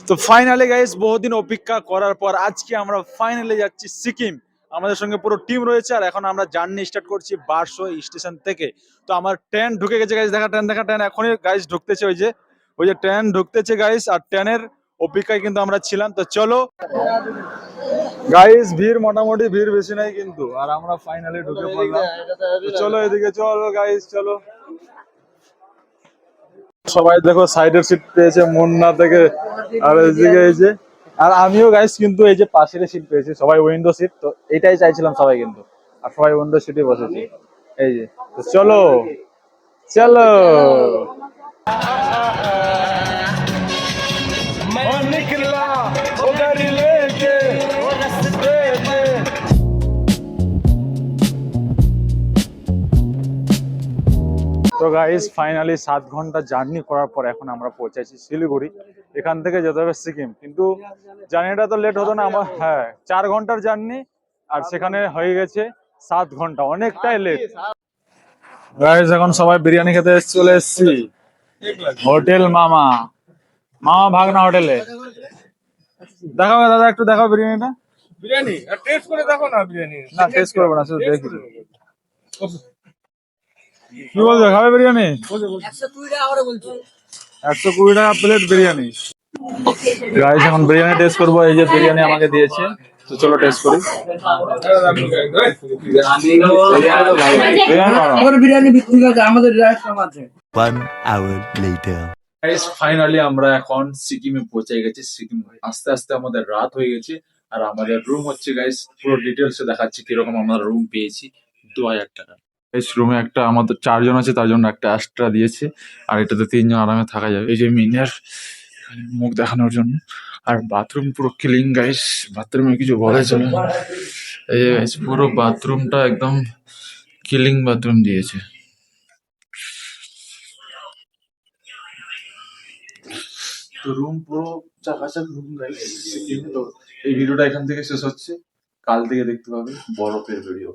তো finally guys বহুদিন অপেক্ষা করার পর আজকে আমরা ফাইনালি যাচ্ছি সিকিম। আমাদের সঙ্গে পুরো টিম রয়েছে আর এখন আমরা জার্নি স্টার্ট করছি বারশো স্টেশন থেকে। তো আমার ট্রেন ঢুকে গেছে গাইস, দেখা ট্রেন এখনই গাইস ঢুকতেছে, ওই যে ট্রেন ঢুকতেছে গাইস, আর ট্রেনের অপেক্ষায় কিন্তু আমরা ছিলাম। তো চলো গাইস, মোটামুটি ভিড় বেশি নাই কিন্তু, আর আমরা ফাইনালি ঢুকে পড়লাম। তো চলো এদিকে চলো গাইস, চলো। সবাই দেখো সাইডের সিট পেয়েছে মুন্না থেকে, আর এদিকে এই যে, আর আমিও গাইস কিন্তু এই যে পাশের সিট পেয়েছি, সবাই উইন্ডো সিট। তো এটাই চাইছিলাম সবাই কিন্তু, আর সবাই উইন্ডো সিটে বসেছি এই যে। তো চলো চলো। তো গাইস ফাইনালি 7 ঘন্টা জার্নি করার পর এখন আমরা পৌঁছেছি শিলিগুড়ি। এখান থেকে যেতে হবে সিকিম, কিন্তু জার্নিটা তো লেট হতো না আমার, হ্যাঁ 4 ঘন্টার জার্নি, আর সেখানে হয়ে গেছে 7 ঘন্টা, অনেকটাই লেট। গাইস এখন সবাই বিরিয়ানি খেতে চলে এসেছি হোটেল মামা, ভাগনা হোটেলে। দেখাও দাদা, একটু দেখাও বিরিয়ানিটা। বিরিয়ানি টেস্ট করে দেখো না, বিরিয়ানি না টেস্ট করবো না, শুধু দেখি। কি বলছো, খাবে বিরিয়ানি? 120 টাকা প্লেট বিরিয়ানি। গাইস এখন বিরিয়ানি টেস্ট করবো, এই যে বিরিয়ানি আমাকে দিয়েছে। তো চলো টেস্ট করি। বিরিয়ানি বিক্রি করতে আমাদের আছে। 1 hour later. গাইস ফাইনালি আমরা এখন সিকিমে পৌঁছে গেছি। সিকিম আস্তে আস্তে আমাদের রাত হয়ে গেছে, আর আমাদের রুম হচ্ছে গাইস পুরো ডিটেলসে দেখাচ্ছি কিরকম আমরা রুম পেয়েছি। 2000 টাকা। এই রুমে একটা, আমাদের 4 জন আছে তার জন্য একটা এক্সট্রা দিয়েছে, আর এটাতে 3 জন আরামে থাকা যাবে। এই যে মিনার মুখ দেখানোর জন্য, আর বাথরুম পুরো ক্লিন গাইস, বাথরুমে কিছু বলা চলে না। এই যে guys, পুরো বাথরুমটা একদম ক্লিন বাথরুম দিয়েছে। তো রুম পুরো চাকাচাক রুম গাইস সিকিমে। তো এই ভিডিওটা এখান থেকে শেষ হচ্ছে, কাল থেকে দেখতে পাবে বরফের ভিডিও।